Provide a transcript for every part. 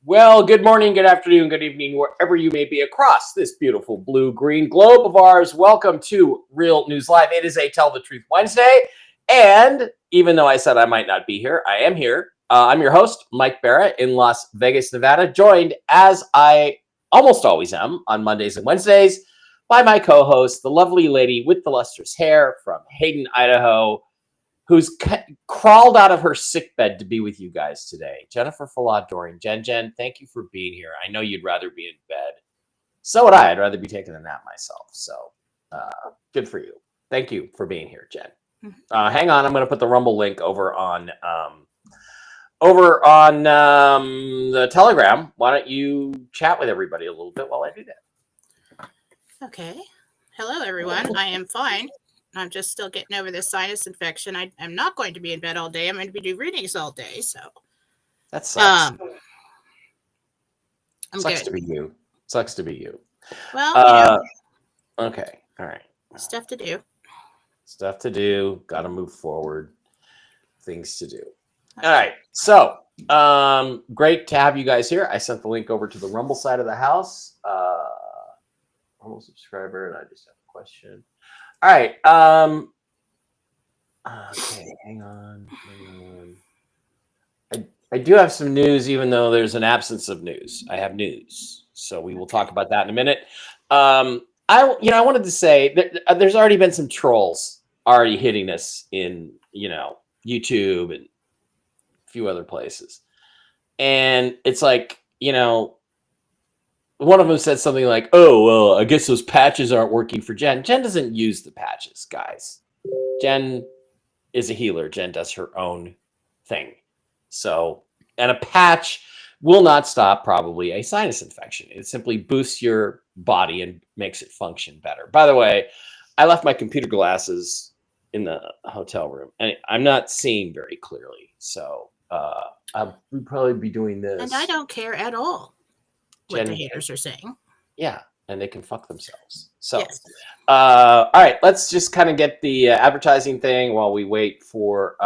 Well, good morning, good afternoon, good evening, wherever you may be across this beautiful blue-green globe of ours. Welcome to Real News Live. It is a Tell the Truth Wednesday, and even though I said I might not be here, I am here. I'm your host, Mike Barra, in Las Vegas, Nevada, joined, as I almost always am on Mondays and Wednesdays, by my co-host, the lovely lady with the lustrous hair from Hayden, Idaho, who's crawled out of her sickbed to be with you guys today. Jennifer Falah-Doring. Jen, thank you for being here. I know you'd rather be in bed. So would I. I'd rather be taking a nap myself. So good for you. Thank you for being here, Jen. Hang on. I'm going to put the Rumble link over on the Telegram. Why don't you chat with everybody a little bit while I do that? Okay. Hello, everyone. I am fine. I'm just still getting over this sinus infection. I'm not going to be in bed all day. I'm going to be doing readings all day. So that sucks. Sucks to be you. Sucks to be you. Well, okay. All right. Stuff to do. Stuff to do. Got to move forward. Things to do. All right. So great to have you guys here. I sent the link over to the Rumble side of the house. Rumble subscriber, and I just have a question. All right. Okay, hang on. I do have some news, even though there's an absence of news. I have news, so we will talk about that in a minute. I wanted to say that there's already been some trolls already hitting us in, YouTube and a few other places, and it's like, one of them said something like, "Oh, well, I guess those patches aren't working for Jen." Jen doesn't use the patches, guys. Jen is a healer. Jen does her own thing. So, and a patch will not stop probably a sinus infection. It simply boosts your body and makes it function better. By the way, I left my computer glasses in the hotel room, and I'm not seeing very clearly. So, I'll probably be doing this. And I don't care at all what the haters are saying. Yeah, and they can fuck themselves. So, yes. All right, let's just kind of get the advertising thing while we wait for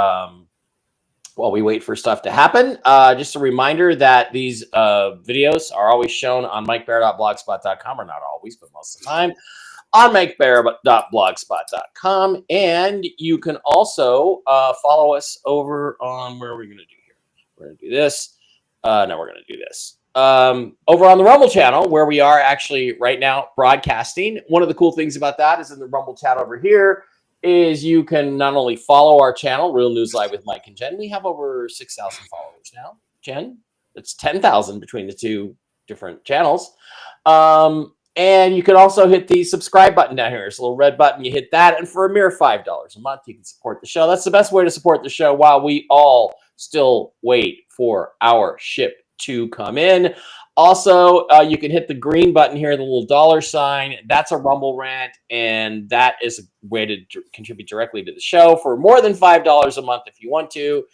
stuff to happen. Just a reminder that these videos are always shown on mikebear.blogspot.com, or not always, but most of the time on mikebear.blogspot.com, and you can also follow us over on, where are we going to do here? We're going to do this. No, we're going to do this. Over on the Rumble channel, where we are actually right now broadcasting. One of the cool things about that is in the Rumble chat over here is you can not only follow our channel, Real News Live with Mike and Jen. We have over 6,000 followers now. Jen, it's 10,000 between the two different channels. And you can also hit the subscribe button down here. It's a little red button. You hit that, and for a mere $5 a month, you can support the show. That's the best way to support the show while we all still wait for our ship to come in. Also, you can hit the green button here, the little dollar sign. That's a Rumble rant, and that is a way to contribute directly to the show for more than $5 a month if you want to,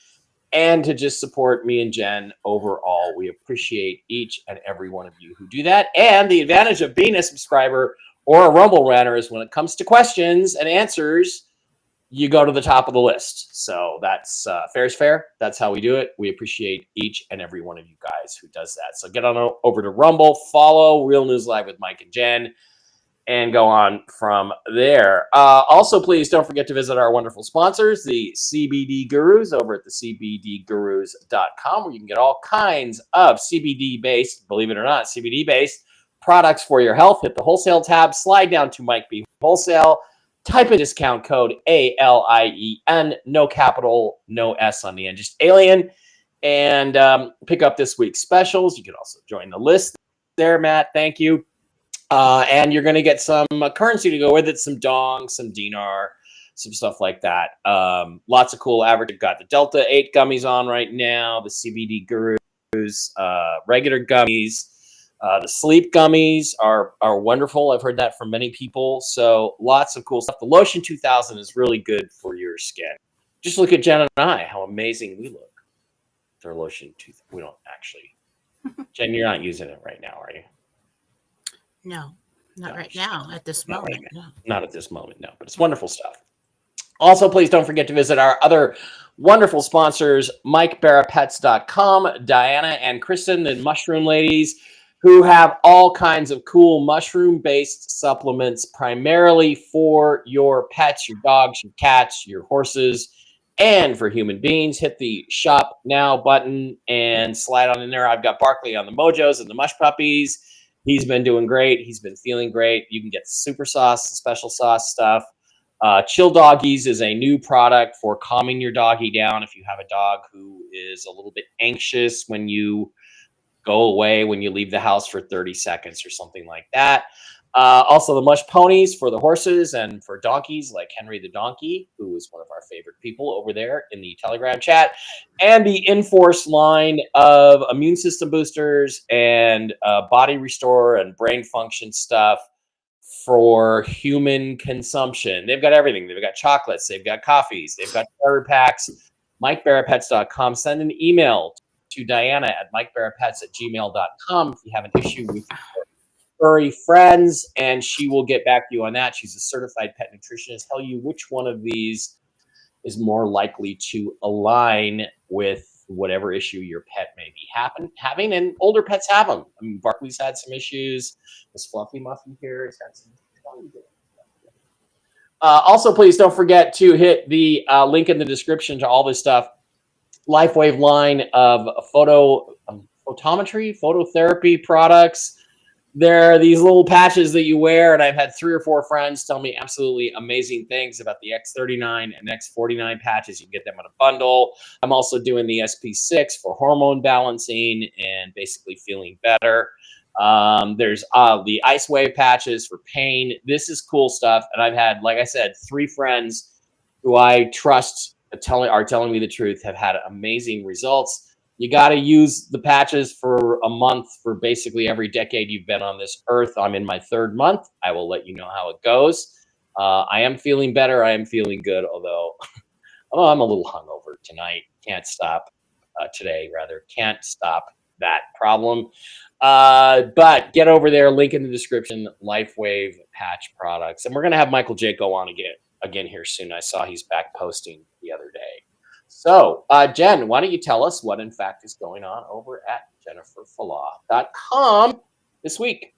and to just support me and Jen overall. We appreciate each and every one of you who do that. And the advantage of being a subscriber or a Rumble ranter is when it comes to questions and answers, you go to the top of the list. So that's fair is fair. That's how we do it. We appreciate each and every one of you guys who does that. So get on over to Rumble, follow Real News Live with Mike and Jen, and go on from there. Also, please don't forget to visit our wonderful sponsors, the CBD Gurus, over at the CBDGurus.com, where you can get all kinds of CBD-based, believe it or not, CBD-based products for your health. Hit the wholesale tab, slide down to Mike B Wholesale, type in discount code ALIEN, no capital, no S on the end, just alien, and pick up this week's specials. You can also join the list there, Matt. Thank you. And you're going to get some currency to go with it, some dong, some dinar, some stuff like that. Lots of cool average. You've got the Delta 8 gummies on right now, the CBD Gurus, regular gummies. The sleep gummies are wonderful. I've heard that from many people. So lots of cool stuff. The Lotion 2000 is really good for your skin. Just look at Jen and I, how amazing we look. Their Lotion 2000. We don't actually. Jen, you're not using it right now, are you? No, not right now. At this moment, right now. No. Not at this moment, no. But it's wonderful stuff. Also, please don't forget to visit our other wonderful sponsors, MikeBarraPets.com, Diana and Kristen, the mushroom ladies, who have all kinds of cool mushroom-based supplements, primarily for your pets, your dogs, your cats, your horses, and for human beings. Hit the shop now button and slide on in there. I've got Barkley on the Mojos and the Mush Puppies. He's been doing great. He's been feeling great. You can get the super sauce, the special sauce stuff. Chill Doggies is a new product for calming your doggy down if you have a dog who is a little bit anxious when you go away, when you leave the house for 30 seconds or something like that. Also, the Mush Ponies for the horses and for donkeys, like Henry the Donkey, who is one of our favorite people over there in the Telegram chat, and the Enforce line of immune system boosters and body restore and brain function stuff for human consumption. They've got everything. They've got chocolates. They've got coffees. They've got starter packs. MikeBarraPets.com. Send an email to Diana at MikeBarraPets@gmail.com if you have an issue with your furry friends, and she will get back to you on that. She's a certified pet nutritionist. Tell you which one of these is more likely to align with whatever issue your pet may be having, and older pets have them. I mean, Barkley's had some issues. This Fluffy Muffin here has had some issues. Also, please don't forget to hit the link in the description to all this stuff. LifeWave line of photometry, phototherapy products. There are these little patches that you wear, and I've had 3 or 4 friends tell me absolutely amazing things about the X39 and X49 patches. You can get them in a bundle. I'm also doing the SP6 for hormone balancing and basically feeling better. There's the Ice Wave patches for pain. This is cool stuff, and I've had, like I said, 3 friends who I trust are telling me the truth, have had amazing results. You got to use the patches for a month for basically every decade you've been on this earth. I'm in my 3rd month. I will let you know how it goes. I am feeling better. I am feeling good, although I'm a little hungover tonight. Can't stop can't stop that problem. But get over there, link in the description, LifeWave patch products. And we're going to have Michael J go on again here soon. I saw he's back posting the other day. So, Jen, why don't you tell us what, in fact, is going on over at JenniferFallah.com this week?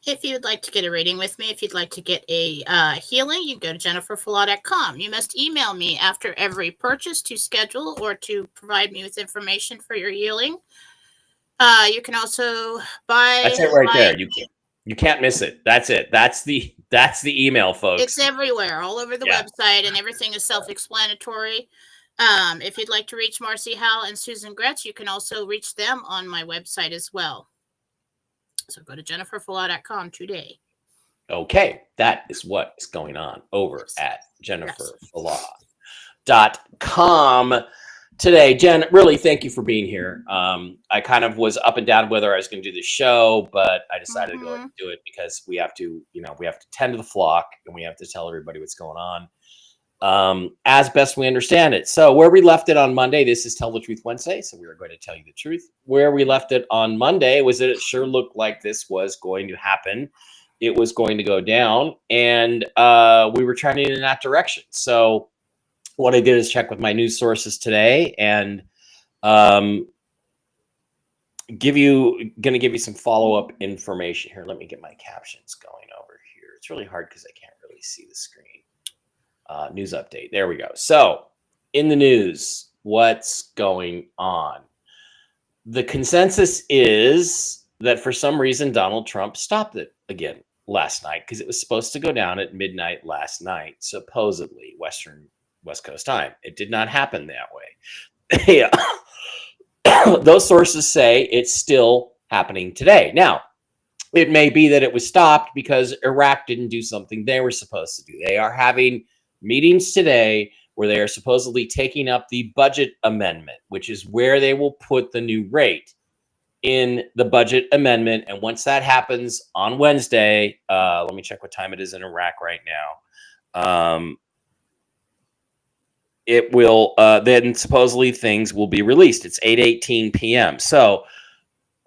If you'd like to get a reading with me, if you'd like to get a healing, you can go to JenniferFallah.com. You must email me after every purchase to schedule or to provide me with information for your healing. You can also buy. That's it right there. You can't miss it. That's it. That's the email, folks. It's everywhere, all over the website, and everything is self-explanatory. If you'd like to reach Marcy Howell and Susan Gretz, you can also reach them on my website as well. So go to JenniferFallah.com today. Okay, that is what is going on over at JenniferFallah.com today. Jen, really, thank you for being here. I kind of was up and down whether I was going to do the show, but I decided to go ahead and do it because we have to tend to the flock and we have to tell everybody what's going on as best we understand it. So where we left it on Monday, this is Tell the Truth Wednesday, so we are going to tell you the truth. Where we left it on Monday was that it sure looked like this was going to happen. It was going to go down, and we were trending in that direction. So what I did is check with my news sources today and going to give you some follow-up information here. Let me get my captions going over here. It's really hard because I can't really see the screen. News update. There we go. So in the news, what's going on? The consensus is that for some reason, Donald Trump stopped it again last night because it was supposed to go down at midnight last night, supposedly West Coast time. It did not happen that way. Those sources say it's still happening today. Now, it may be that it was stopped because Iraq didn't do something they were supposed to do. They are having meetings today where they are supposedly taking up the budget amendment, which is where they will put the new rate in the budget amendment. And once that happens on Wednesday, let me check what time it is in Iraq right now. It will then supposedly things will be released. It's 8:18 p.m. So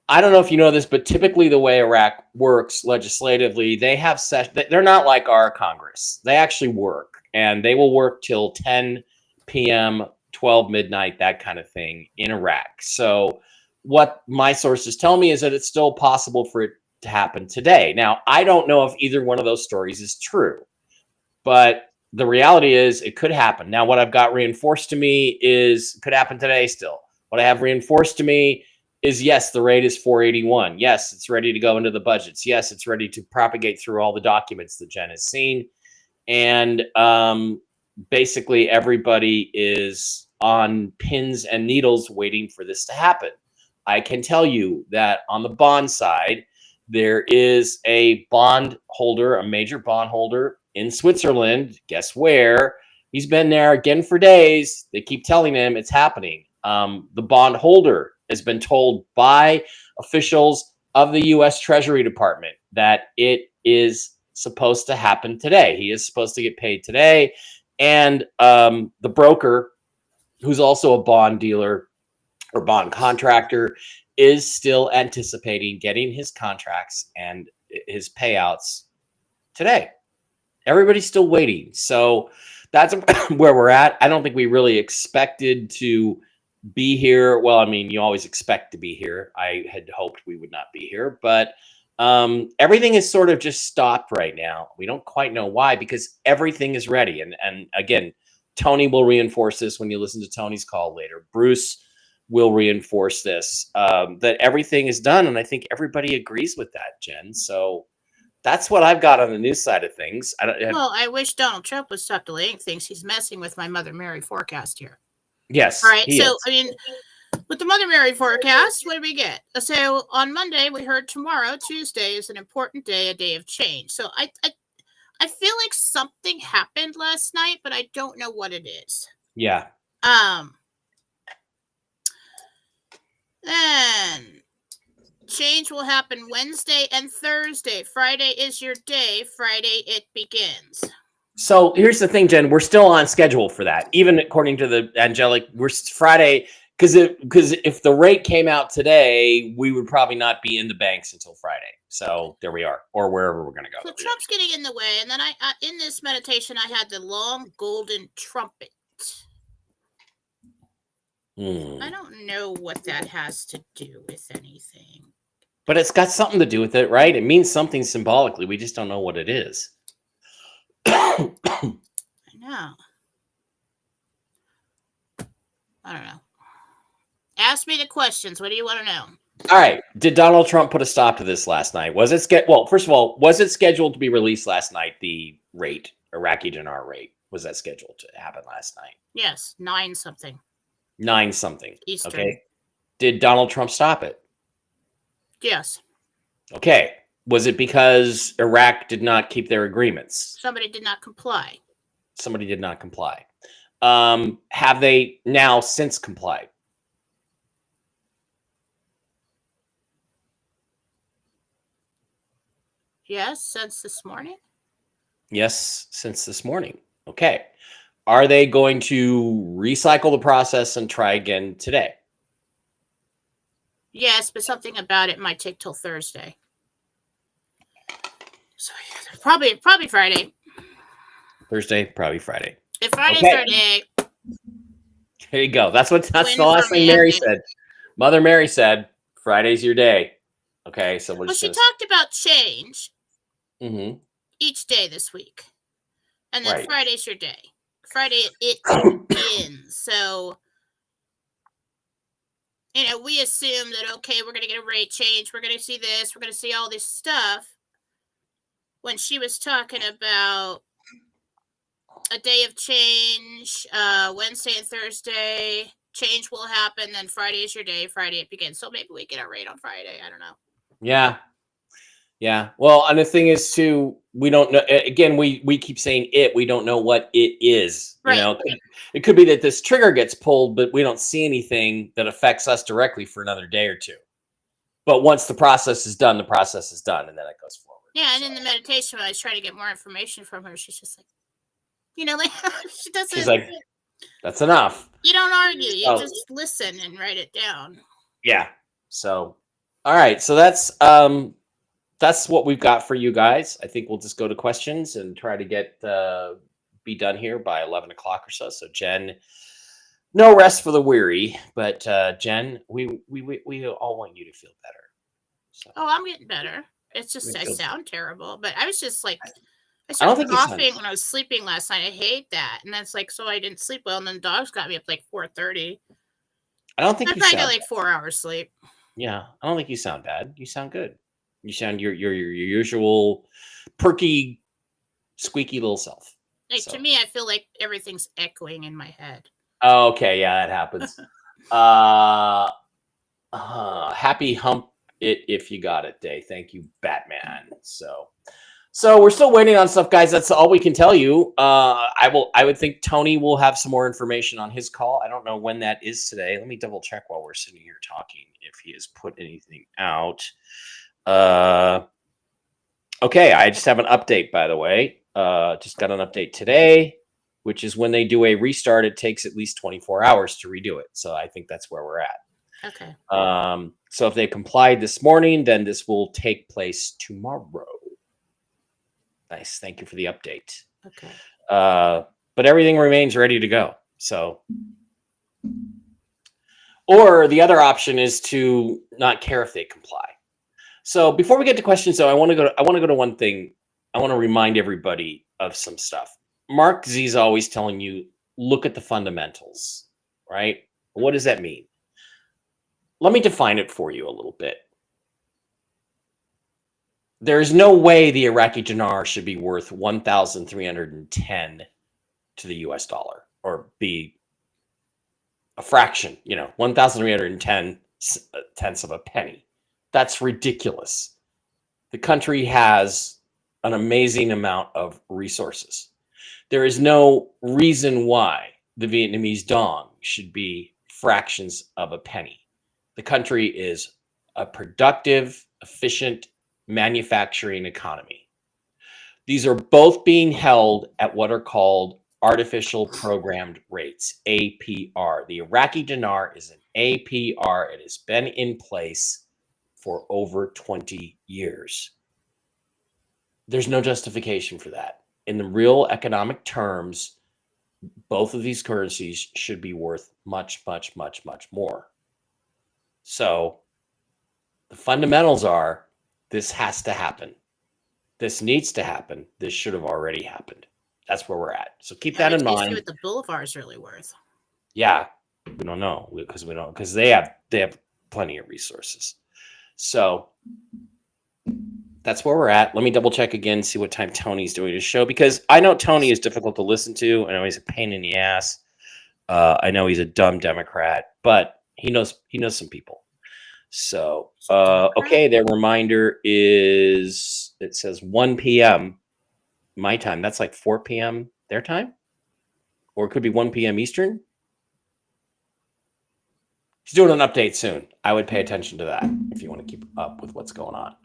I don't know if you know this, but typically the way Iraq works legislatively, they have they're not like our Congress. They actually work, and they will work till 10 p.m. 12 midnight, that kind of thing in Iraq. So what my sources tell me is that it's still possible for it to happen today. Now, I don't know if either one of those stories is true, but the reality is it could happen. Now, what I've got reinforced to me is it could happen today still. What I have reinforced to me is, yes, the rate is 481. Yes, it's ready to go into the budgets. Yes, it's ready to propagate through all the documents that Jen has seen. And basically everybody is on pins and needles waiting for this to happen. I can tell you that on the bond side, there is a bond holder, a major bond holder in Switzerland. Guess where? He's been there again for days. They keep telling him it's happening. The bond holder has been told by officials of the U.S. Treasury Department that it is supposed to happen today. He is supposed to get paid today. And the broker, who's also a bond dealer or bond contractor, is still anticipating getting his contracts and his payouts today. Everybody's still waiting. So that's where we're at. I don't think we really expected to be here. Well, I mean, you always expect to be here. I had hoped we would not be here, but everything is sort of just stopped right now. We don't quite know why, because everything is ready. And again, Tony will reinforce this when you listen to Tony's call later. Bruce will reinforce this, that everything is done. And I think everybody agrees with that, Jen. So that's what I've got on the news side of things. Well, I wish Donald Trump would stop delaying things. He's messing with my Mother Mary forecast here. Yes. All right. So, is. I mean, with the Mother Mary forecast, what do we get? So on Monday, we heard tomorrow, Tuesday, is an important day, a day of change. So I feel like something happened last night, but I don't know what it is. Yeah. Then change will happen Wednesday and Thursday. Friday is your day. Friday it begins. So here's the thing, Jen. We're still on schedule for that, even according to the angelic. We're Friday, because if the rate came out today, we would probably not be in the banks until Friday. So there we are, or wherever we're going to go. So Trump's getting in the way, and then I in this meditation I had the long golden trumpet. I don't know what that has to do with anything. But it's got something to do with it, right? It means something symbolically. We just don't know what it is. I know. I don't know. Ask me the questions. What do you want to know? All right. Did Donald Trump put a stop to this last night? Was it well, first of all, was it scheduled to be released last night, the rate, Iraqi dinar rate? Was that scheduled to happen last night? Yes, 9 something. 9 something. Eastern. Okay. Did Donald Trump stop it? Yes. Okay. Was it because Iraq did not keep their agreements? Somebody did not comply. Somebody did not comply. Have they now since complied? Yes, since this morning. Yes, since this morning. Okay. Are they going to recycle the process and try again today? Yes, but something about it might take till Thursday. So yeah, probably Friday. Thursday, probably Friday. If Friday's their day. There you go. That's the last thing Mary said. Mother Mary said, Friday's your day. Okay, so well, she talked about change each day this week. And then Friday's your day. Friday it begins. So, you know, we assume that, okay, we're going to get a rate change. We're going to see this. We're going to see all this stuff. When she was talking about a day of change, Wednesday and Thursday, change will happen. Then Friday is your day. Friday it begins. So maybe we get a rate on Friday. I don't know. Yeah. Yeah. Well, and the thing is, too, we don't know. Again, we keep saying it. We don't know what it is. Right. You know, it could be that this trigger gets pulled, but we don't see anything that affects us directly for another day or two. But once the process is done, the process is done, and then it goes forward. Yeah, and in the meditation, when I was trying to get more information from her, she's just like, you know, like she doesn't. She's like, that's enough. You don't argue. You just listen and write it down. Yeah. So, all right. So that's what we've got for you guys. I think we'll just go to questions and try to get be done here by 11 o'clock or so. So Jen No rest for the weary. But Jen, we all want you to feel better. So Oh, I'm getting better. It's just we I feel. sound terrible, but I was just like I I don't started think you sound. coughing when I was sleeping last night. I hate that, and that's like so I didn't sleep well, and then the dogs got me up like 4:30. I don't I think you probably got sound. like 4 hours sleep. Yeah, I don't think you sound bad. You sound good. You sound your usual perky, squeaky little self. Like to So me, I feel like everything's echoing in my head. okay, yeah, that happens. Uh, happy hump it if you got it day. Thank you, Batman. So we're still waiting on stuff, guys. That's all we can tell you. I would think Tony will have some more information on his call. I don't know when that is today. Let me double check while we're sitting here talking if he has put anything out. Okay, I just have an update, by the way. Just got an update today, which is when they do a restart, it takes at least 24 hours to redo it. So I think that's where we're at. Okay. So if they complied this morning, then this will take place tomorrow. Nice. Thank you for the update. Okay. But everything remains ready to go. So, or the other option is to not care if they comply. So before we get to questions, though, I want to go to one thing. I want to remind everybody of some stuff. Mark Z is always telling you, look at the fundamentals, right? What does that mean? Let me define it for you a little bit. There is no way the Iraqi dinar should be worth 1,310 to the US dollar or be a fraction, 1,310 tenths of a penny. That's ridiculous. The country has an amazing amount of resources. There is no reason why the Vietnamese dong should be fractions of a penny. The country is a productive, efficient manufacturing economy. These are both being held at what are called artificial programmed rates, APR. The Iraqi dinar is an APR. It has been in place for over 20 years. There's no justification for that. In the real economic terms, both of these currencies should be worth much, much, much, much more. So the fundamentals are this has to happen. This needs to happen. This should have already happened. That's where we're at. So keep that in Wait till you see mind. what the boulevard is really worth. Yeah, we don't know because they have plenty of resources. So that's where we're at. Let me double check again, see what time Tony's doing his show, because I know Tony is difficult to listen to. I know he's a pain in the ass. I know he's a dumb Democrat, but he knows some people. So okay, their reminder is, it says 1 p.m. my time. That's like 4 p.m. their time, or it could be 1 p.m. Eastern. He's doing an update soon. I would pay attention to that if you want to keep up with what's going on.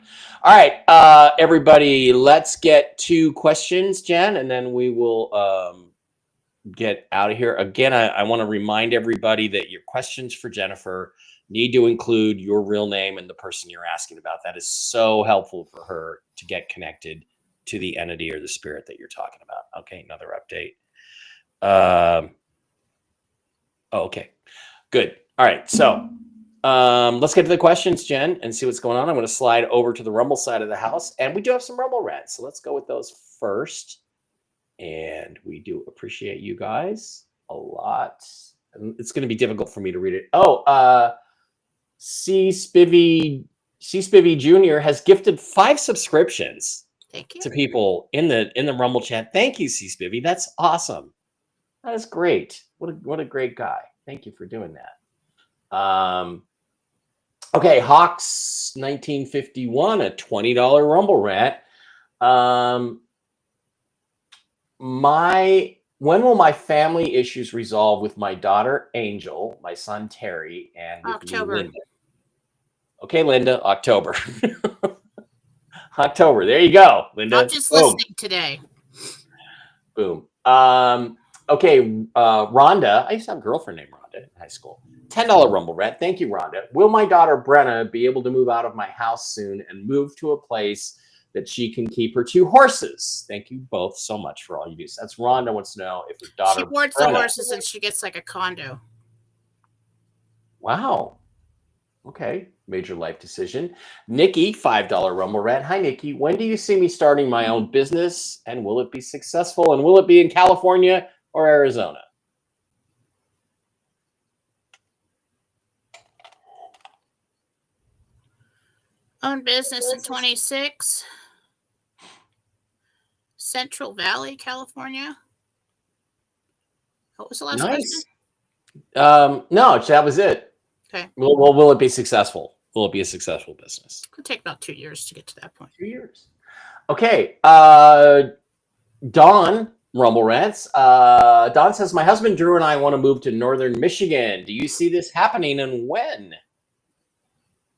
All right, everybody, let's get to questions, Jen, and then we will get out of here. Again, I want to remind everybody that your questions for Jennifer need to include your real name and the person you're asking about. That is so helpful for her to get connected to the entity or the spirit that you're talking about. Okay, another update. Okay, good. All right, so let's get to the questions, Jen, and see what's going on. I'm going to slide over to the Rumble side of the house, and we do have some Rumble rants, so let's go with those first. And we do appreciate you guys a lot. And it's going to be difficult for me to read it. Oh, C Spivvy Jr. has gifted 5 subscriptions to people in the Rumble chat. Thank you, C Spivvy. That's awesome. That is great. What a great guy. Thank you for doing that. Okay, Hawks 1951, a $20 Rumble rant. When will my family issues resolve with my daughter Angel, my son Terry, and with October. me, Linda? Okay, Linda, October. October. There you go, Linda. I'm just listening today. Boom. Okay, Rhonda. I used to have a girlfriend named Rhonda in high school. $10 Rumble rant. Thank you, Rhonda. Will my daughter Brenna be able to move out of my house soon and move to a place that she can keep her 2 horses? Thank you both so much for all you do. So that's Rhonda wants to know if her daughter. She boards the horses and she gets like a condo. Wow. Okay. Major life decision. Nikki, $5 Rumble Rat. Hi, Nikki. When do you see me starting my own business? And will it be successful? And will it be in California or Arizona? Own business in 26. Central Valley, California. What was the last question? Nice. No, that was it. Okay. Will it be successful? Will it be a successful business? Could take about 2 years to get to that point. 2 years. Okay. Dawn Rumble Rants. Dawn says, my husband Drew and I want to move to northern Michigan. Do you see this happening and when?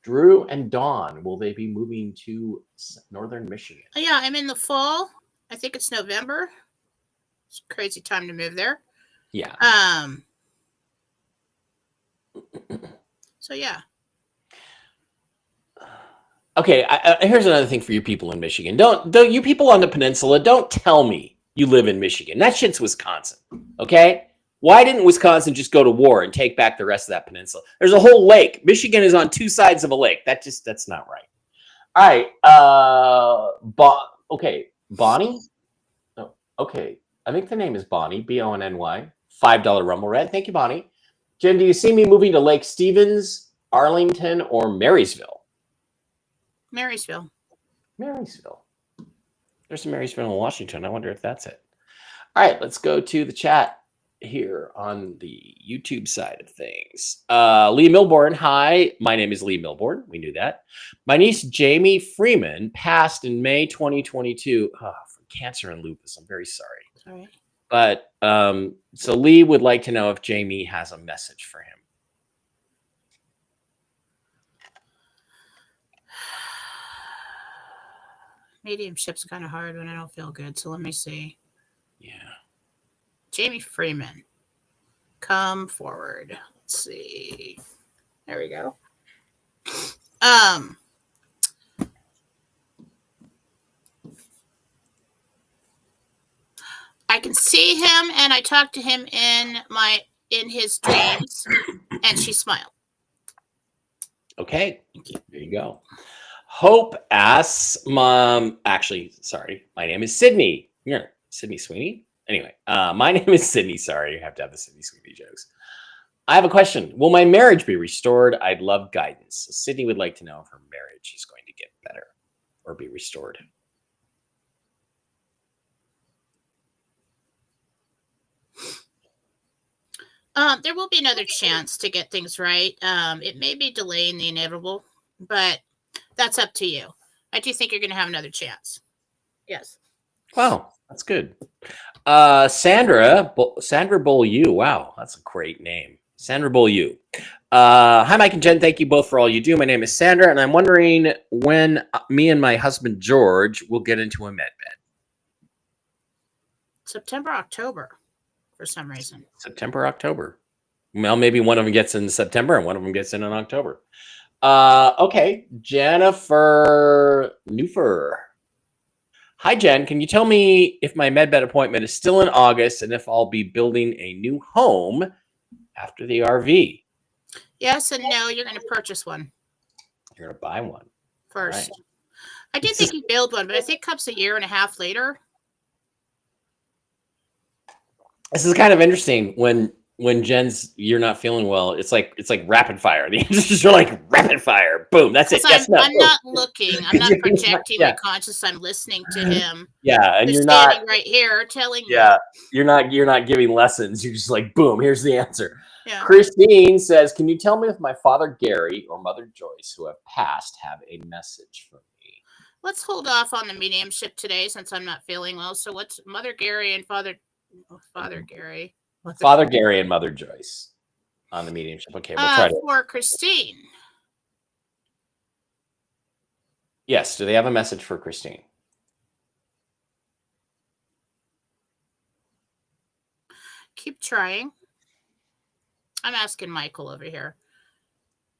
Drew and Dawn, will they be moving to northern Michigan? Yeah, I'm in the fall. I think it's November. It's a crazy time to move there. Yeah. So yeah. Okay, here's another thing for you people in Michigan. Don't you people on the peninsula, don't tell me you live in Michigan. That shit's Wisconsin, okay? Why didn't Wisconsin just go to war and take back the rest of that peninsula? There's a whole lake. Michigan is on two sides of a lake. That's not right. All right. Okay, Bonnie? Oh, okay. I think the name is Bonnie, Bonny. $5 Rumble Red. Thank you, Bonnie. Jen, do you see me moving to Lake Stevens, Arlington, or Marysville? Marysville. Marysville. There's a Marysville in Washington. I wonder if that's it. All right, let's go to the chat here on the YouTube side of things. Lee Milborn. Hi, my name is Lee Milborn. We knew that. My niece, Jamie Freeman, passed in May 2022 from cancer and lupus. I'm very sorry. Sorry. But so Lee would like to know if Jamie has a message for him. Mediumship's kind of hard when I don't feel good. So let me see. Yeah. Jamie Freeman, come forward. Let's see. There we go. I can see him, and I talked to him in his dreams, and she smiled. Okay. Thank you. There you go. Hope asks, Mom. Actually, sorry. My name is Sydney. Yeah, Sydney Sweeney. Anyway, my name is Sydney. Sorry, you have to have the Sydney Sweeney jokes. I have a question. Will my marriage be restored? I'd love guidance. So Sydney would like to know if her marriage is going to get better or be restored. There will be another chance to get things right. It may be delaying the inevitable, but that's up to you. I do think you're going to have another chance. Yes. Wow, that's good. Sandra Beaulieu. Wow, that's a great name. Sandra Beaulieu. Hi, Mike and Jen. Thank you both for all you do. My name is Sandra, and I'm wondering when me and my husband George will get into a med bed. September, October, for some reason. September, October. Well, maybe one of them gets in September and one of them gets in October. Okay, Jennifer Newfer. Hi, Jen. Can you tell me if my medbed appointment is still in August and if I'll be building a new home after the RV? Yes and no. You're going to purchase one. You're going to buy one. First. Right. I did think you build one, but I think it comes a year and a half later. This is kind of interesting when Jen's you're not feeling well. It's like rapid fire. The answers are like rapid fire. Boom. That's it. Yes, no. I'm not looking. I'm not projecting my conscious. I'm listening to him. Yeah, and you're standing right here telling me. Yeah, you're not giving lessons. You're just like, boom. Here's the answer. Yeah. Christine says, "Can you tell me if my father Gary or mother Joyce, who have passed, have a message for me?" Let's hold off on the mediumship today since I'm not feeling well. So what's Mother Gary and Father Gary? Father Gary and Mother Joyce on the mediumship. Okay, we'll try to. For Christine. Yes, do they have a message for Christine? Keep trying. I'm asking Michael over here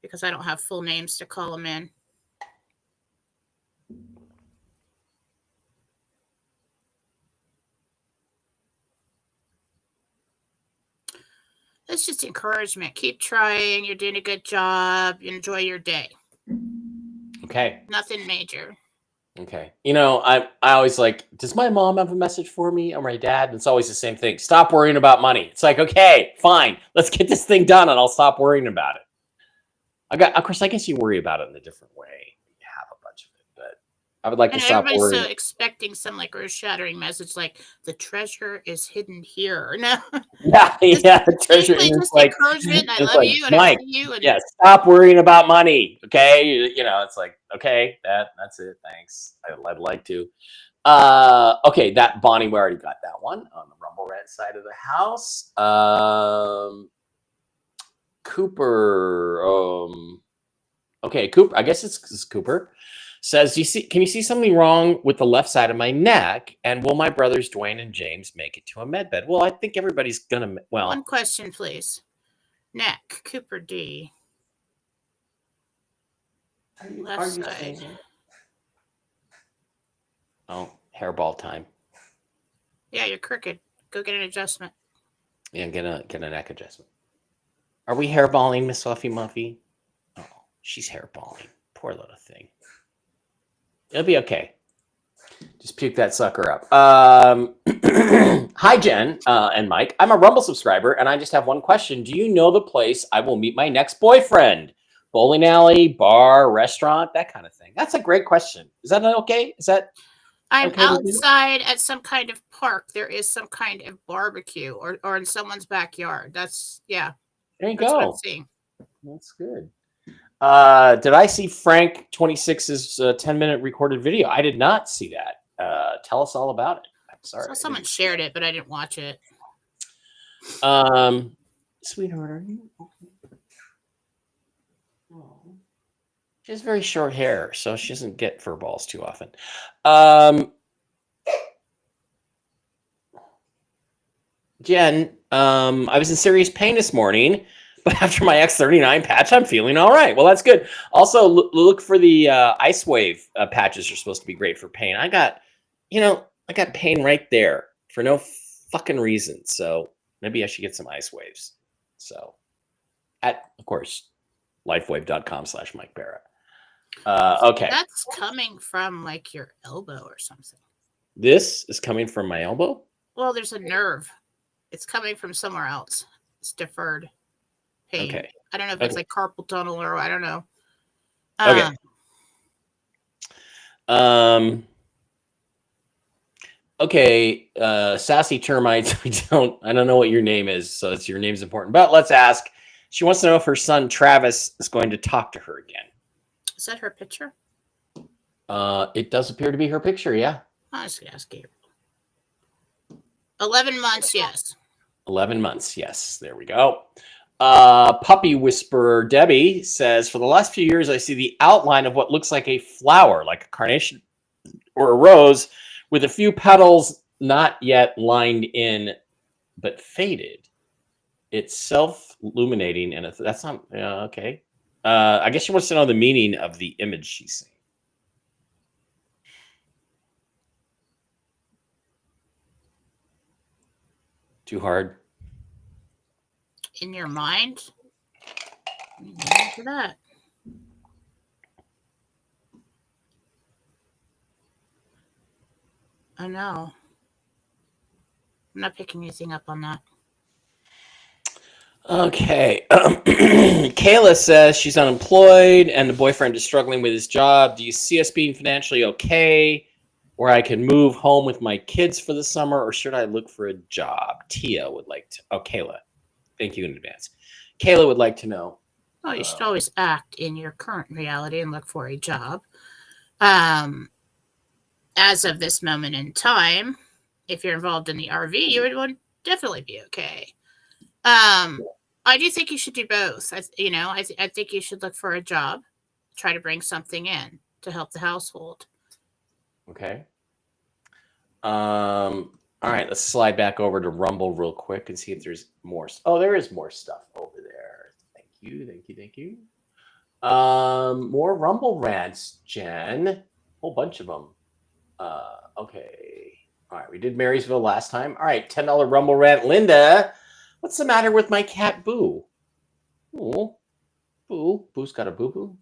because I don't have full names to call him in. It's just encouragement. Keep trying. You're doing a good job. Enjoy your day. Okay. Nothing major. Okay. I always like, does my mom have a message for me or my dad? And it's always the same thing. Stop worrying about money. It's like, okay, fine. Let's get this thing done and I'll stop worrying about it. Of course, I guess you worry about it in a different way. You have a bunch of it, but I would like to stop Everybody's worrying. so expecting some like earth-shattering message like the treasure is hidden here. No. Yeah, the treasure Usually is just like, encouragement and I it's love like, you and I Mike, see you and yeah, stop worrying about money. Okay. It's like, okay, that's it. Thanks. I'd like to. Okay, that Bonnie, we already got that one on the Rumble Rant side of the house. Cooper. Okay, Cooper. I guess it's Cooper. Says, can you see something wrong with the left side of my neck? And will my brothers Dwayne and James make it to a med bed? Well, I think everybody's gonna. Well, one question, please. Neck, Cooper D. Left side. Oh, hairball time. Yeah, you're crooked. Go get an adjustment. Yeah, get a neck adjustment. Are we hairballing, Miss Fluffy Muffy? Oh, she's hairballing. Poor little thing. It'll be okay. Just puke that sucker up. Hi, Jen and Mike. I'm a Rumble subscriber, and I just have one question. Do you know the place I will meet my next boyfriend? Bowling alley, bar, restaurant, that kind of thing. That's a great question. Is that okay? Is that I'm okay outside at some kind of park. There is some kind of barbecue or in someone's backyard. That's, yeah. There you That's what I'm go. seeing. That's good. Did I see Frank 26's 10-minute recorded video? I did not see that. Tell us all about it. I'm sorry. So someone shared it, but I didn't watch it. Sweetheart, are you okay? Oh. She has very short hair, so she doesn't get fur balls too often. Jen, I was in serious pain this morning, but after my X39 patch, I'm feeling all right. Well, that's good. Also, look for the Ice Wave patches are supposed to be great for pain. I got pain right there for no fucking reason. So maybe I should get some Ice Waves. So of course, lifewave.com/Mike Barrett. Okay. That's coming from like your elbow or something. This is coming from my elbow? Well, there's a nerve. It's coming from somewhere else. It's deferred pain. Okay. I don't know if it's like carpal tunnel or I don't know. Okay. Okay. Sassy termites. I don't know what your name is, so your name's important. But let's ask. She wants to know if her son Travis is going to talk to her again. Is that her picture? It does appear to be her picture, yeah. I was gonna ask Gabriel. 11 months, yes. 11 months, yes. There we go. Puppy Whisperer Debbie says, for the last few years, I see the outline of what looks like a flower, like a carnation or a rose, with a few petals not yet lined in, but faded. It's self-illuminating, and that's not okay. I guess she wants to know the meaning of the image she's seeing. Too hard? In your mind? Answer that. I know. I'm not picking anything up on that. Okay. Kayla says she's unemployed and the boyfriend is struggling with his job. Do you see us being financially okay, where I can move home with my kids for the summer, or should I look for a job? Tia would like to. Oh, Kayla. Thank you in advance. Kayla would like to know. Oh, you should always act in your current reality and look for a job. As of this moment in time, if you're involved in the RV, you would definitely be okay. I do think you should do both. I think you should look for a job, try to bring something in to help the household. Okay. All right, let's slide back over to Rumble real quick and see if there's more. Oh, there is more stuff over there. Thank you. More Rumble rants, Jen. Whole bunch of them. Okay. All right, we did Marysville last time. All right, $10 Rumble rant. Linda What's the matter with my cat Boo? Ooh, Boo. Boo's got a boo-boo.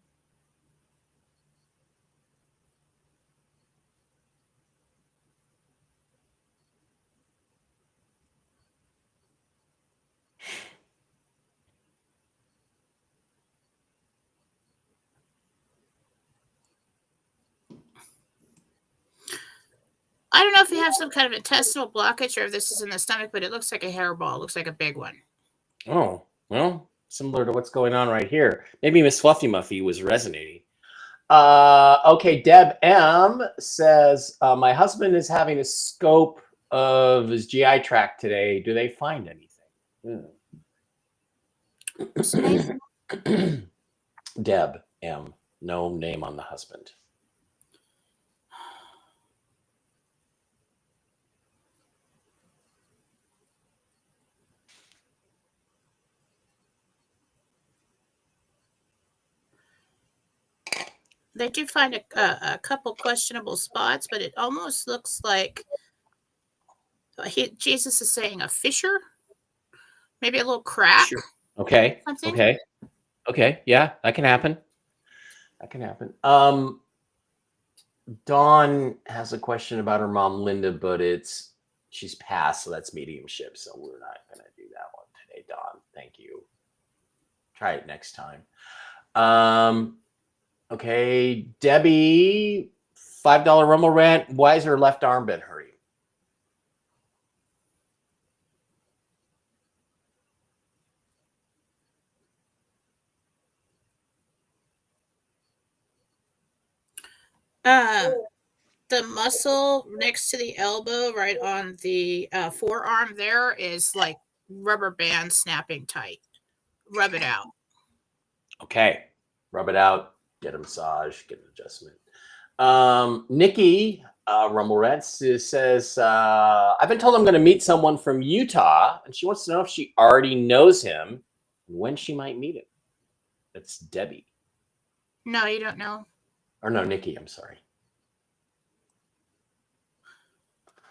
I don't know if you have some kind of intestinal blockage or if this is in the stomach, but it looks like a hairball. It looks like a big one. Oh, well, similar to what's going on right here. Maybe Miss Fluffy Muffy was resonating. Okay, Deb M says, my husband is having a scope of his GI tract today. Do they find anything? What's the name? Deb M. No name on the husband. They do find a couple questionable spots, but it almost looks like Jesus is saying a fissure, maybe a little crack. Sure. Okay. Something. Okay. Yeah, that can happen. Dawn has a question about her mom, Linda, but she's passed, so that's mediumship. So we're not going to do that one today, Dawn. Thank you. Try it next time. Okay, Debbie, $5 Rumble rant. Why is her left arm been hurting? The muscle next to the elbow, right on the forearm, there is like rubber band snapping tight. Rub it out. Okay, rub it out. Get a massage. Get an adjustment. Nikki, Rumble Rant says, I've been told I'm going to meet someone from Utah, and she wants to know if she already knows him and when she might meet him. That's Debbie. No, you don't know. Or no, Nikki, I'm sorry.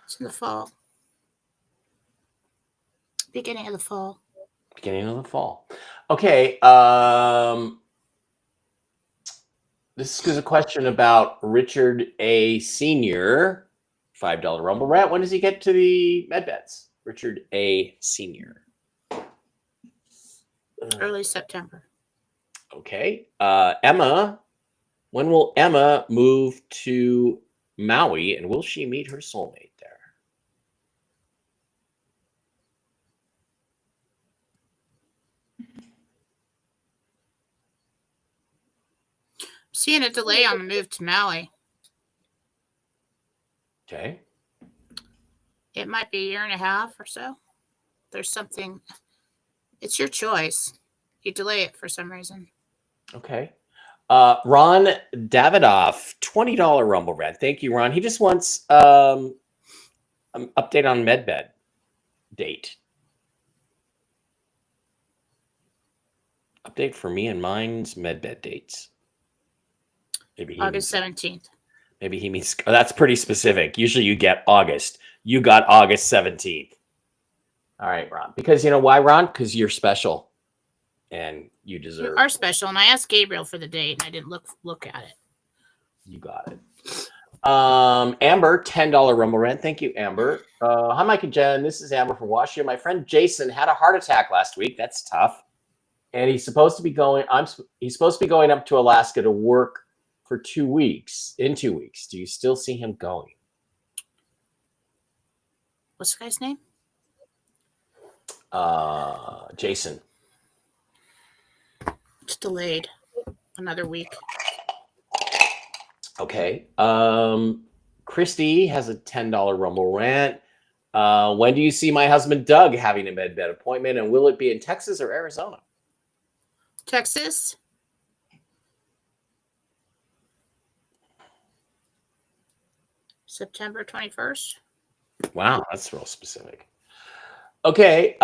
It's in the fall. Beginning of the fall. Okay. This is a question about Richard A. Sr. $5 Rumble Rant. When does he get to the med beds? Richard A. Sr. Early September. Okay. Emma. When will Emma move to Maui, and will she meet her soulmate there? Seeing a delay on the move to Maui. Okay. It might be a year and a half or so. There's something. It's your choice. You delay it for some reason. Okay. Ron Davidoff, $20 Rumble Rant. Thank you, Ron. He just wants an update on MedBed date. Update for me and mine's MedBed dates. Maybe August 17th. Maybe he means that's pretty specific. Usually you get August. You got August 17th. All right, Ron. Because you know why, Ron? Because you're special. And you deserve. You are special, and I asked Gabriel for the date, and I didn't look at it. You got it. Amber, $10 Rumble Rant. Thank you, Amber. Hi, Mike and Jen. This is Amber from Washington. My friend Jason had a heart attack last week. That's tough. And he's supposed to be going. He's supposed to be going up to Alaska to work for 2 weeks. In 2 weeks, do you still see him going? What's the guy's name? Jason. It's delayed another week. Okay. Christy has a $10 Rumble Rant. When do you see my husband Doug having a MedBed appointment, and will it be in Texas or Arizona? Texas. September 21st. Wow, that's real specific. Okay,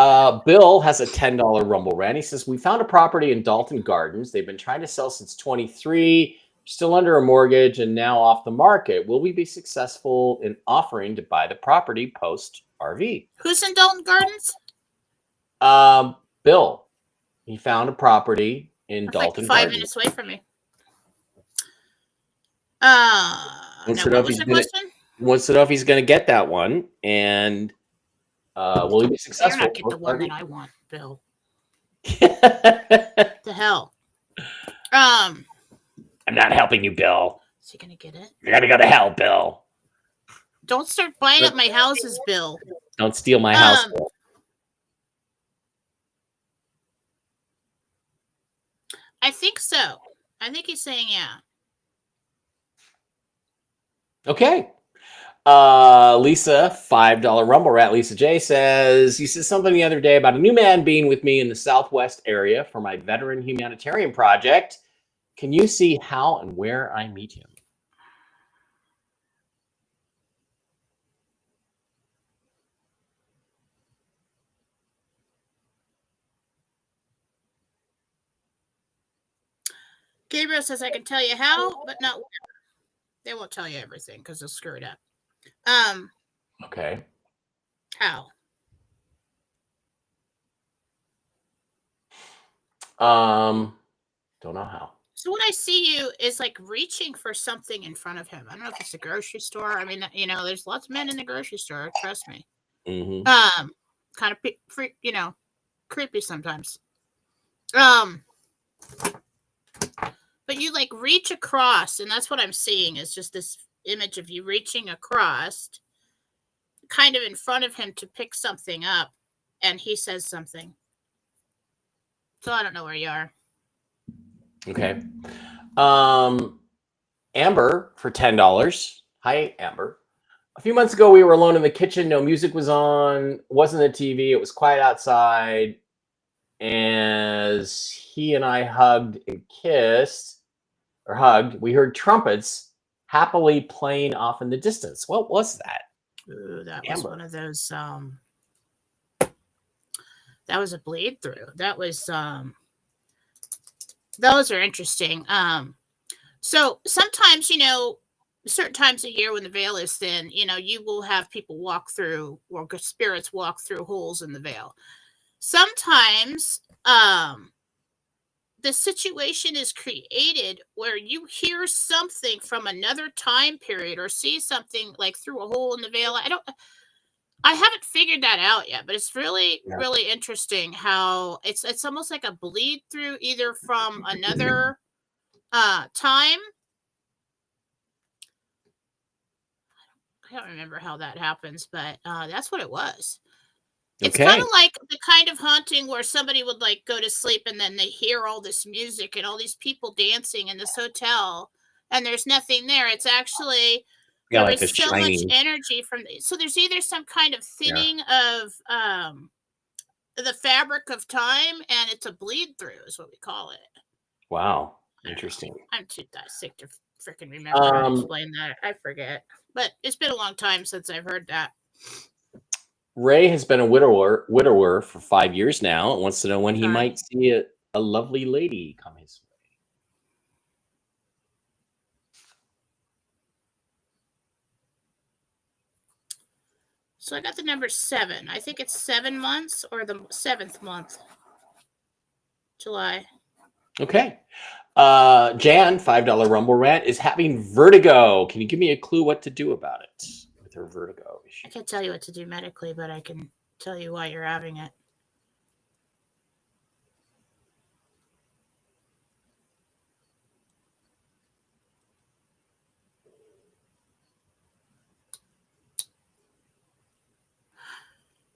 Bill has a $10 Rumble Rant. He says, we found a property in Dalton Gardens. They've been trying to sell since 23, still under a mortgage, and now off the market. Will we be successful in offering to buy the property post RV? Who's in Dalton Gardens? Bill, he found a property in That's Dalton like 5 Gardens. minutes away from me. Wants Now, to know what if was he's the gonna question? wants to know if he's gonna get that one, and will he be Better successful? not get the one that I want, Bill. I'm The hell. not helping you, Bill. Is he gonna get it? You're gonna go to hell, Bill. Don't start buying up my houses, Bill. Don't steal my house, Bill. I think so. I think he's saying yeah. Okay. Lisa, $5 Rumble Rat. Lisa J says, you said something the other day about a new man being with me in the Southwest area for my veteran humanitarian project. Can you see how and where I meet him? Gabriel says I can tell you how, but not where. They won't tell you everything because they'll screw it up. Okay. How? Don't know how. So when I see you is like reaching for something in front of him. I don't know if it's a grocery store. I mean, there's lots of men in the grocery store. Trust me. Mm-hmm. Kind of, creepy sometimes. But you like reach across, and that's what I'm seeing is just this image of you reaching across, kind of in front of him to pick something up, and he says something. So I don't know where you are. Okay. Amber for $10. Hi, Amber. A few months ago, we were alone in the kitchen. No music was on. Wasn't a TV. It was quiet outside. As he and I hugged and kissed, or hugged, we heard trumpets happily playing off in the distance. What was that? Ooh, that was one of those. That was a bleed through. That was. Those are interesting. So sometimes, certain times a year when the veil is thin, you will have people walk through, or spirits walk through holes in the veil. Sometimes the situation is created where you hear something from another time period or see something like through a hole in the veil. I haven't figured that out yet, but it's really, really interesting how it's almost like a bleed through either from another time. I don't remember how that happens, but that's what it was. It's kind of like the kind of haunting where somebody would like go to sleep and then they hear all this music and all these people dancing in this hotel and there's nothing there. It's actually there is so much energy so there's either some kind of thinning of the fabric of time, and it's a bleed through is what we call it. Wow. Interesting. I'm too sick to freaking remember how to explain that. I forget. But it's been a long time since I've heard that. Ray has been a widower for 5 years now and wants to know when he might see a lovely lady come his way. So I got the number 7. I think it's 7 months or the 7th month. July. Okay. Jan, $5 Rumble Rant, is having vertigo. Can you give me a clue what to do about it with her vertigo issue? I can't tell you what to do medically, but I can tell you why you're having it.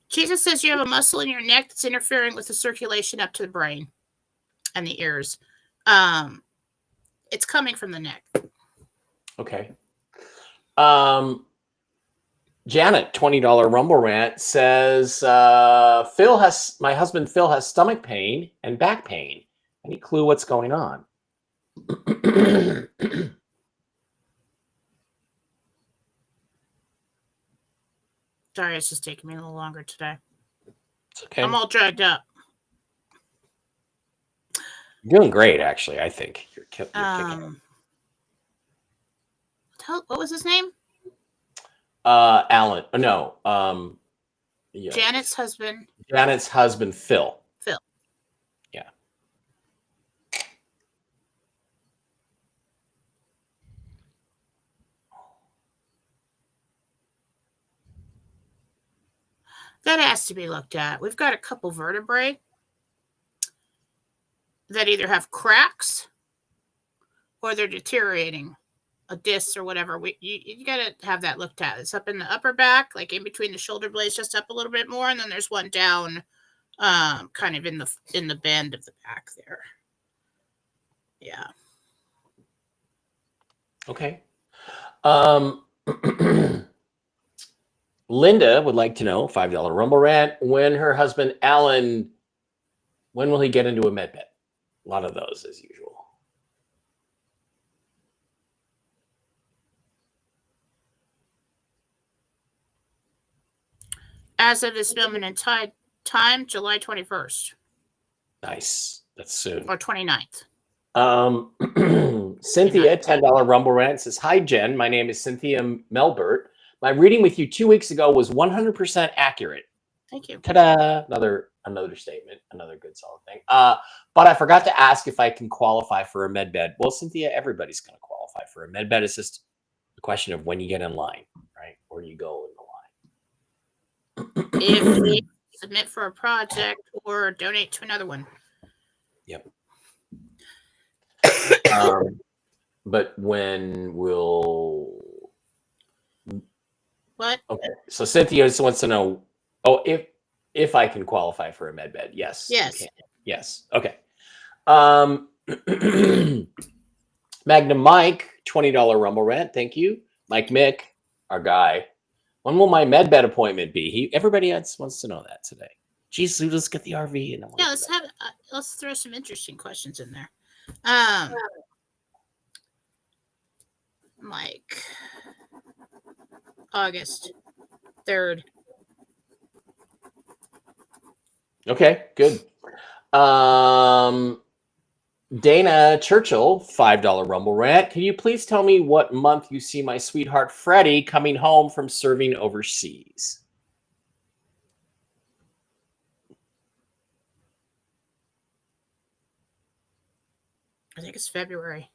Jesus says you have a muscle in your neck that's interfering with the circulation up to the brain and the ears. It's coming from the neck. Okay. Janet, $20 Rumble Rant, says my husband Phil has stomach pain and back pain. Any clue what's going on? Sorry, it's just taking me a little longer today. It's okay. I'm all drugged up. You're doing great, actually. I think you're kicking what was his name? Alan. No. Janet's husband. Janet's husband, Phil. Phil. Yeah. That has to be looked at. We've got a couple vertebrae that either have cracks or they're deteriorating, a disc or whatever. You got to have that looked at. It's up in the upper back, like in between the shoulder blades, just up a little bit more, and then there's one down, kind of in the bend of the back there. Yeah. Okay. Linda would like to know, $5 Rumble Rant, when her husband Alan, when will he get into a med bed? A lot of those as usual. As of this moment in time, July 21st. Nice. That's soon. Or 29th. Cynthia, $10 Rumble Rant says, "Hi, Jen. My name is Cynthia Melbert. My reading with you 2 weeks ago was 100% accurate." Thank you. Ta-da! Another statement, another good solid thing. But I forgot to ask if I can qualify for a med bed. Well, Cynthia, everybody's going to qualify for a med bed. It's just a question of when you get in line, right? Where you go in the line. If you submit for a project or donate to another one. Yep. But when will... What? Okay, so Cynthia just wants to know, if I can qualify for a med bed. Yes. Yes. Yes. Okay. Magnum Mike, $20 Rumble Rant. Thank you. Mike Mick, our guy. When will my med bed appointment be? Everybody else wants to know that today. Geez, let's get the RV. And yeah, let's throw some interesting questions in there. Mike, August 3rd. Okay, good. Dana Churchill, $5 Rumble Rant. Can you please tell me what month you see my sweetheart Freddie coming home from serving overseas? I think it's February.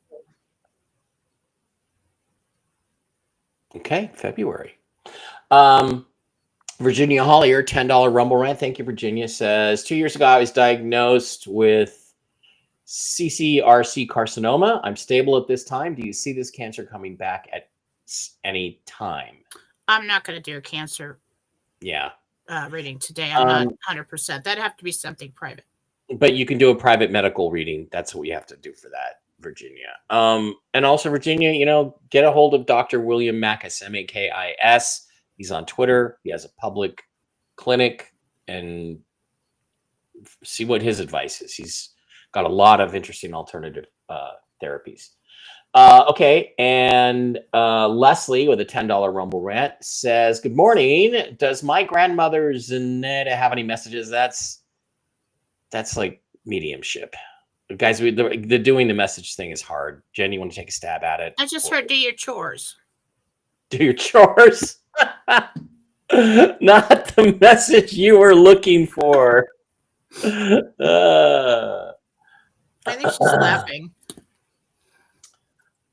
Okay, February. Virginia Hollier, $10 Rumble Rant. Thank you, Virginia. Says, 2 years ago, I was diagnosed with CCRC carcinoma. I'm stable at this time. Do you see this cancer coming back at any time? I'm not going to do a cancer reading today. I'm not 100%. That'd have to be something private. But you can do a private medical reading. That's what you have to do for that, Virginia. And also, Virginia, get a hold of Dr. William Makis, Makis. He's on Twitter. He has a public clinic, and see what his advice is. He's got a lot of interesting alternative therapies. Okay, and Leslie with a $10 Rumble Rant says, "Good morning. Does my grandmother Zanetta have any messages?" That's like mediumship. Guys, the doing the message thing is hard. Jen, you want to take a stab at it? I just heard do your chores. Do your chores. Not the message you were looking for. I think she's laughing.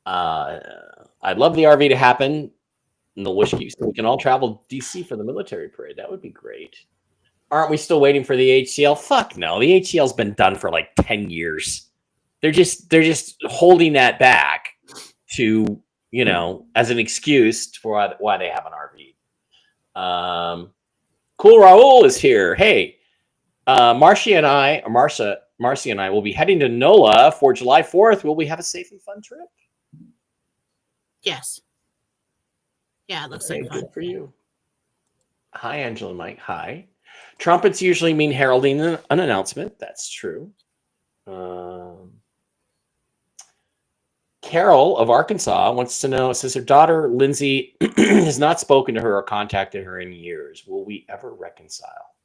I'd love the RV to happen in the Wishkey so we can all travel DC for the military parade. That would be great. Aren't we still waiting for the HCL? Fuck no. The HCL's been done for like 10 years. They're just holding that back to, as an excuse for why they have an RV. Cool Raul is here. Hey, Marcy and I will be heading to NOLA for July 4th. Will we have a safe and fun trip? Yes. Yeah, it looks like fun. Good for you. Hi, Angela and Mike. Hi. Trumpets usually mean heralding an announcement. That's true. Carol of Arkansas wants to know, says her daughter, Lindsay, has not spoken to her or contacted her in years. Will we ever reconcile?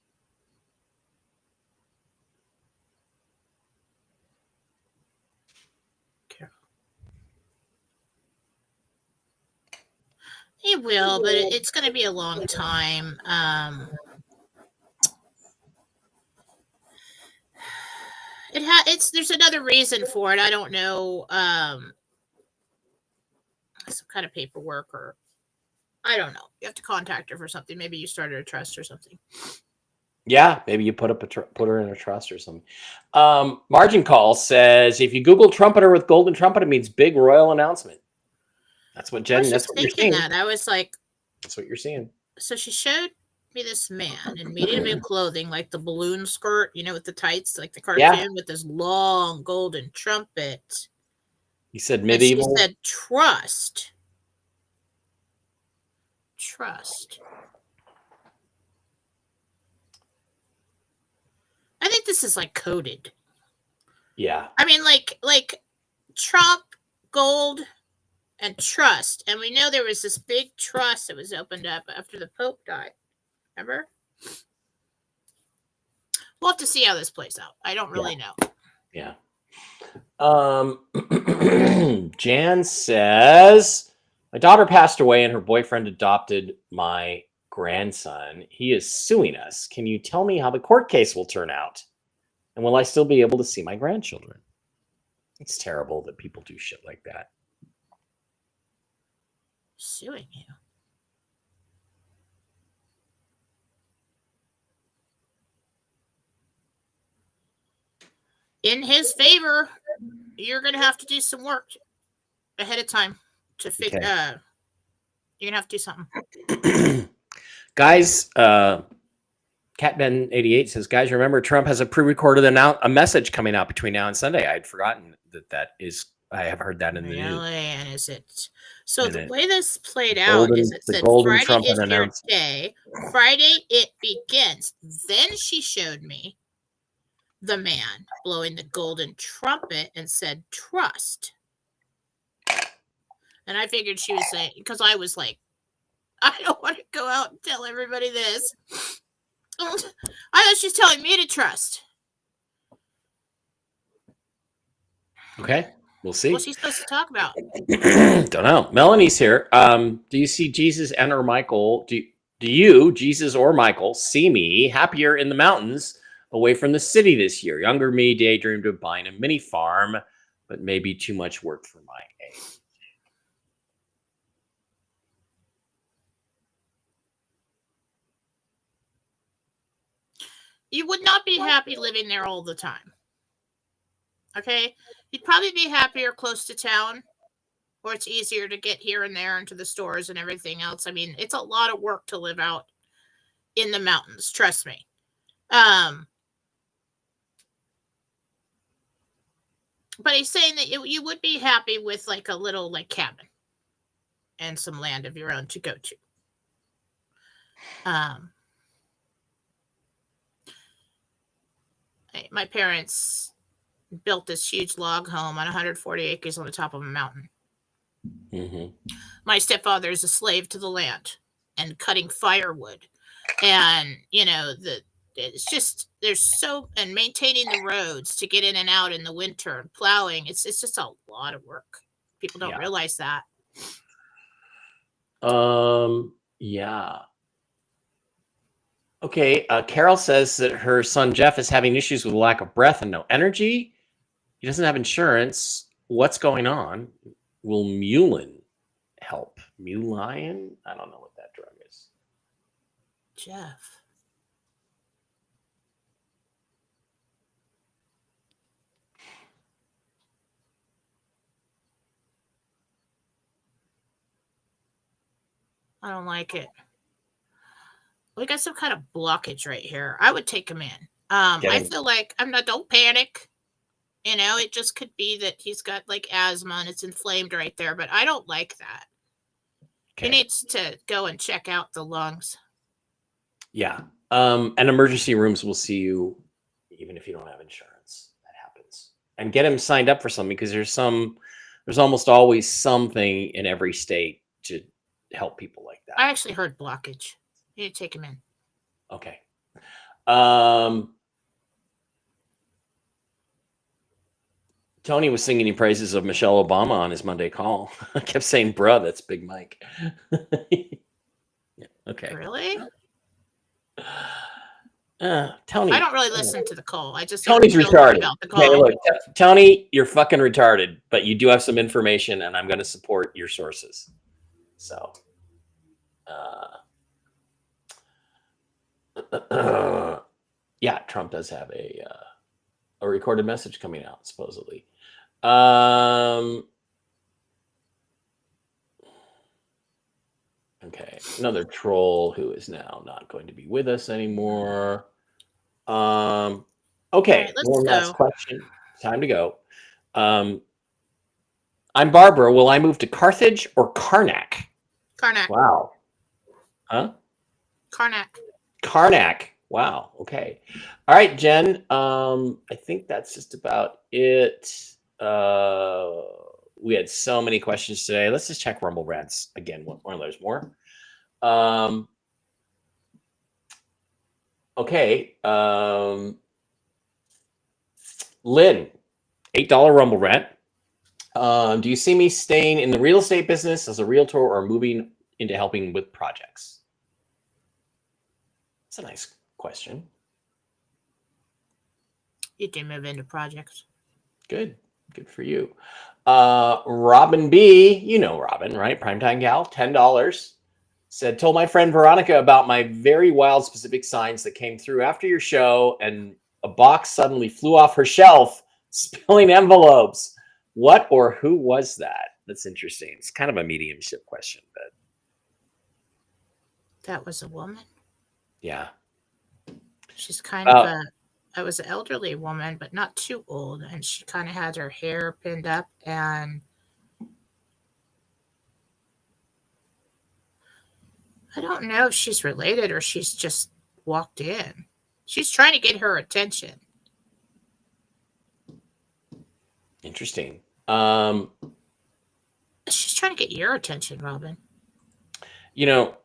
It will, but it's going to be a long time. There's another reason for it. I don't know. Some kind of paperwork, or I don't know. You have to contact her for something. Maybe you started a trust or something. Yeah, maybe you put her in a trust or something. Margin Call says if you Google trumpeter with golden trumpet, it means big royal announcement. That's what Jen. That's what you're seeing. That I was like, that's what you're seeing. So she showed me this man in medieval clothing, like the balloon skirt, with the tights, like the cartoon, with this long golden trumpet. He said medieval. And she said trust. I think this is like coded. Yeah. I mean, like Trump, gold, and trust. And we know there was this big trust that was opened up after the Pope died. Remember? We'll have to see how this plays out. I don't really know. Yeah. Jan says, my daughter passed away and her boyfriend adopted my grandson. He is suing us. Can you tell me how the court case will turn out? And will I still be able to see my grandchildren? It's terrible that people do shit like that. Suing you. In his favor, you're going to have to do some work ahead of time to figure. Okay. You're going to have to do something. Guys, CatBen88 says, guys, remember Trump has a pre-recorded a message coming out between now and Sunday. I'd forgotten that is. I have heard that in the news. And is it? So the way this played out is it said Friday is your day. Friday it begins. Then she showed me the man blowing the golden trumpet and said trust. And I figured she was saying, because I was like, I don't want to go out and tell everybody this. I thought she's telling me to trust. Okay, we'll see. What's she supposed to talk about? Don't know. Melanie's here. Do you see Jesus and or Michael? Do you, Jesus or Michael, see me happier in the mountains away from the city this year? Younger me daydreamed of buying a mini farm, but maybe too much work for my age. You would not be happy living there all the time. Okay? You'd probably be happier close to town, or it's easier to get here and there into the stores and everything else. I mean, it's a lot of work to live out in the mountains, trust me. But he's saying that you would be happy with like a little like cabin and some land of your own to go to. My parents built this huge log home on 140 acres on the top of a mountain. Mm-hmm. My stepfather is a slave to the land and cutting firewood. And, it's just, and maintaining the roads to get in and out in the winter and plowing. It's just a lot of work. People don't realize that. Yeah. Okay. Carol says that her son Jeff is having issues with a lack of breath and no energy. He doesn't have insurance. What's going on? Will Mulin help? Mulion? I don't know what that drug is. Jeff. I don't like it. We got some kind of blockage right here. I would take him in. I feel like don't panic. It just could be that he's got like asthma and it's inflamed right there, but I don't like that. Okay. He needs to go and check out the lungs. Yeah. And emergency rooms will see you even if you don't have insurance. That happens. And get him signed up for something because there's almost always something in every state to help people like that. I actually heard blockage. You need to take him in. Okay. Tony was singing praises of Michelle Obama on his Monday call. I kept saying, bruh, that's Big Mike. Yeah, okay. Really? Tony. I don't really listen to the call. I just Tony's feel good retarded. about the Okay, call. look, Tony, you're fucking retarded, but you do have some information, and I'm going to support your sources. So, yeah, Trump does have a recorded message coming out, supposedly. Okay, another troll who is now not going to be with us anymore. Okay, right, let's one go. last question. Time to go. I'm Barbara. Will I move to Carthage or Karnak? Karnak. Wow. Huh? Karnak. Karnak. Wow. Okay. All right, Jen. I think that's just about it. We had so many questions today. Let's just check Rumble Rants again. One there's more. Okay. Lynn, $8 Rumble Rant. Do you see me staying in the real estate business as a realtor or moving into helping with projects? That's a nice question. You do move into projects. Good for you. Robin B, you know Robin, right? Primetime gal, $10. Said, told my friend Veronica about my very wild specific signs that came through after your show, and a box suddenly flew off her shelf, spilling envelopes. What or who was that? That's interesting. It's kind of a mediumship question, but that was a woman. Yeah, she's kind of I was an elderly woman, but not too old, and she kind of had her hair pinned up, and I don't know if she's related or she's just walked in. She's trying to get her attention. Interesting. She's trying to get your attention, Robin. You know,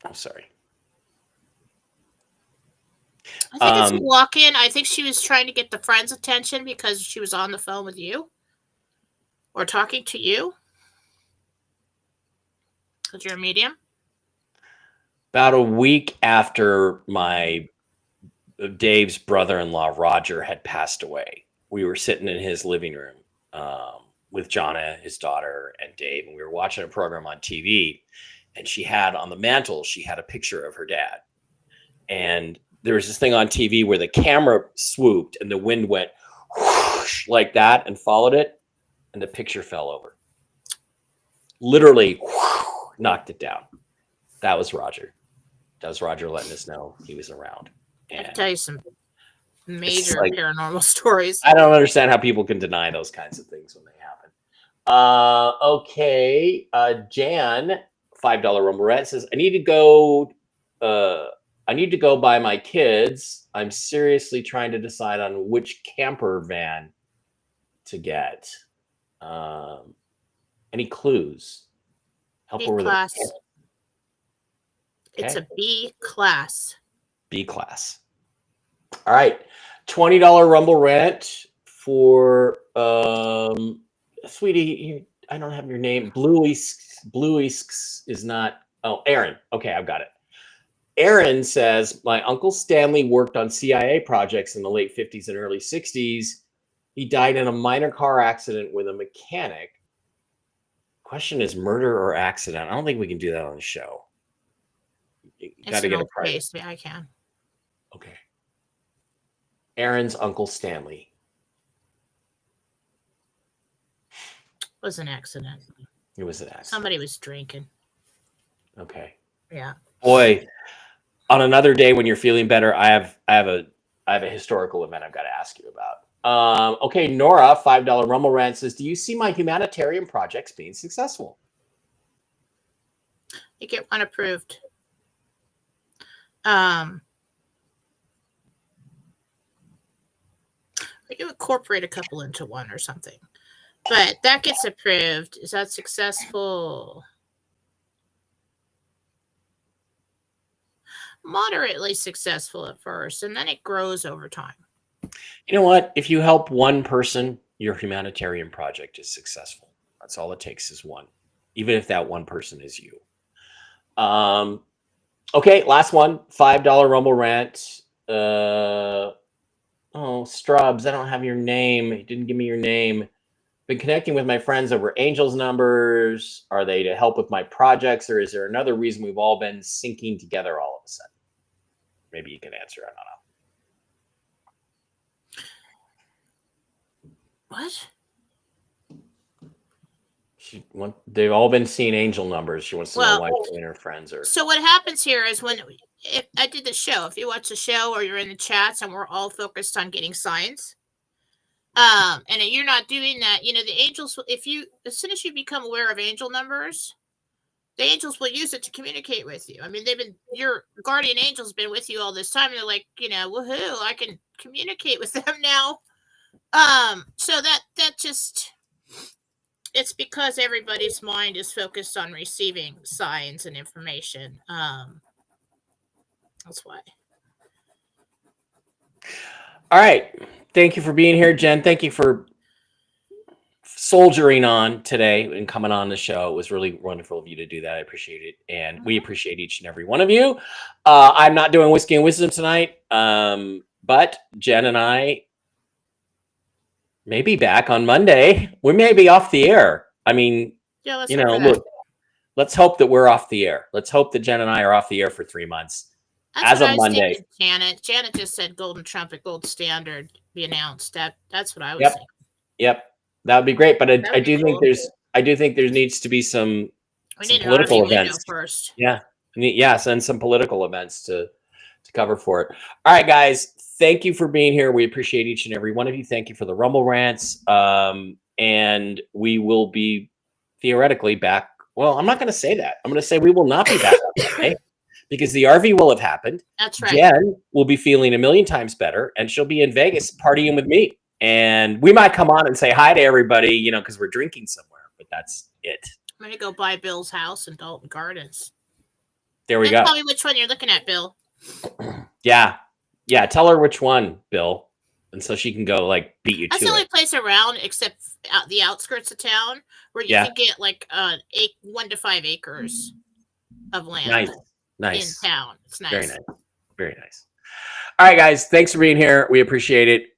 I'm sorry. I think it's a walk-in. I think she was trying to get the friend's attention because she was on the phone with you or talking to you. Because you're a medium. About a week after Dave's brother-in-law, Roger, had passed away, we were sitting in his living room with Jonna, his daughter, and Dave, and we were watching a program on TV, and she had on the mantle, she had a picture of her dad. And there was this thing on TV where the camera swooped and the wind went whoosh, like that and followed it, and the picture fell over. Literally whoosh, knocked it down. That was Roger. That was Roger letting us know he was around. I can tell you some major paranormal stories. I don't understand how people can deny those kinds of things when they happen. Okay. Jan, $5 Rumble Rat says, I need to go buy my kids. I'm seriously trying to decide on which camper van to get. Any clues? Help her with B-class. It's a B class. B class. All right. $20 Rumble Rant for sweetie. I don't have your name. Blueisks is not. Oh, Aaron. Okay, I've got it. Aaron says, my uncle Stanley worked on CIA projects in the late 50s and early 60s. He died in a minor car accident with a mechanic. Question is murder or accident? I don't think we can do that on the show. You got to get a price. Yeah, I can. Okay. Aaron's uncle Stanley. It was an accident. It was an accident. Somebody was drinking. Okay. Yeah. Boy, on another day when you're feeling better, I have a historical event I've got to ask you about. Okay, Nora, $5 Rumble Rant says, do you see my humanitarian projects being successful? You get one approved. You incorporate a couple into one or something. But that gets approved. Is that successful? Moderately successful at first, and then it grows over time. You know what? If you help one person, your humanitarian project is successful. That's all it takes is one, even if that one person is you. Okay, last one, $5 Rumble Rant. Oh, Strubs, I don't have your name. You didn't give me your name. Been connecting with my friends over Angels numbers. Are they to help with my projects, or is there another reason we've all been syncing together all of a sudden? Maybe you can answer. I don't know. What? They've all been seeing angel numbers. She wants to know why she and her friends are. So what happens here is if I did the show, if you watch the show or you're in the chats and we're all focused on getting signs, and you're not doing that, the angels, as soon as you become aware of angel numbers, the angels will use it to communicate with you. I mean, your guardian angel's been with you all this time. And they're like, woohoo, I can communicate with them now. So that just, it's because everybody's mind is focused on receiving signs and information. That's why. All right. Thank you for being here, Jen. Thank you for soldiering on today and coming on the show. It was really wonderful of you to do that. I appreciate it. And we appreciate each and every one of you. I'm not doing Whiskey and Wisdom tonight, but Jen and I may be back on Monday. We may be off the air. I mean, yeah, look, let's hope that we're off the air. Let's hope that Jen and I are off the air for 3 months. That's as of Monday. Janet just said Golden Trumpet, Gold Standard be announced. That's what I was thinking. Yep. That would be great, but I do think there needs to be some political events first. Yeah, send some political events to cover for it. All right, guys, thank you for being here. We appreciate each and every one of you. Thank you for the Rumble rants, and we will be theoretically back. Well, I'm not going to say that. I'm going to say we will not be back on Monday because the RV will have happened. That's right. Jen will be feeling a million times better, and she'll be in Vegas partying with me. And we might come on and say hi to everybody, because we're drinking somewhere, but that's it. I'm going to go by Bill's house in Dalton Gardens. There we go. Tell me which one you're looking at, Bill. Yeah. Tell her which one, Bill. And so she can go beat you to it. That's the only place around except the outskirts of town where you can get 1 to 5 acres of land. Nice. In town. It's nice. Very nice. Very nice. All right, guys. Thanks for being here. We appreciate it.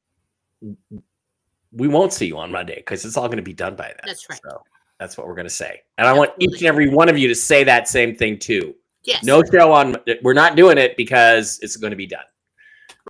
We won't see you on Monday because it's all going to be done by then. That's right. So that's what we're going to say. And I want each and every one of you to say that same thing too. Yes. No show on. We're not doing it because it's going to be done.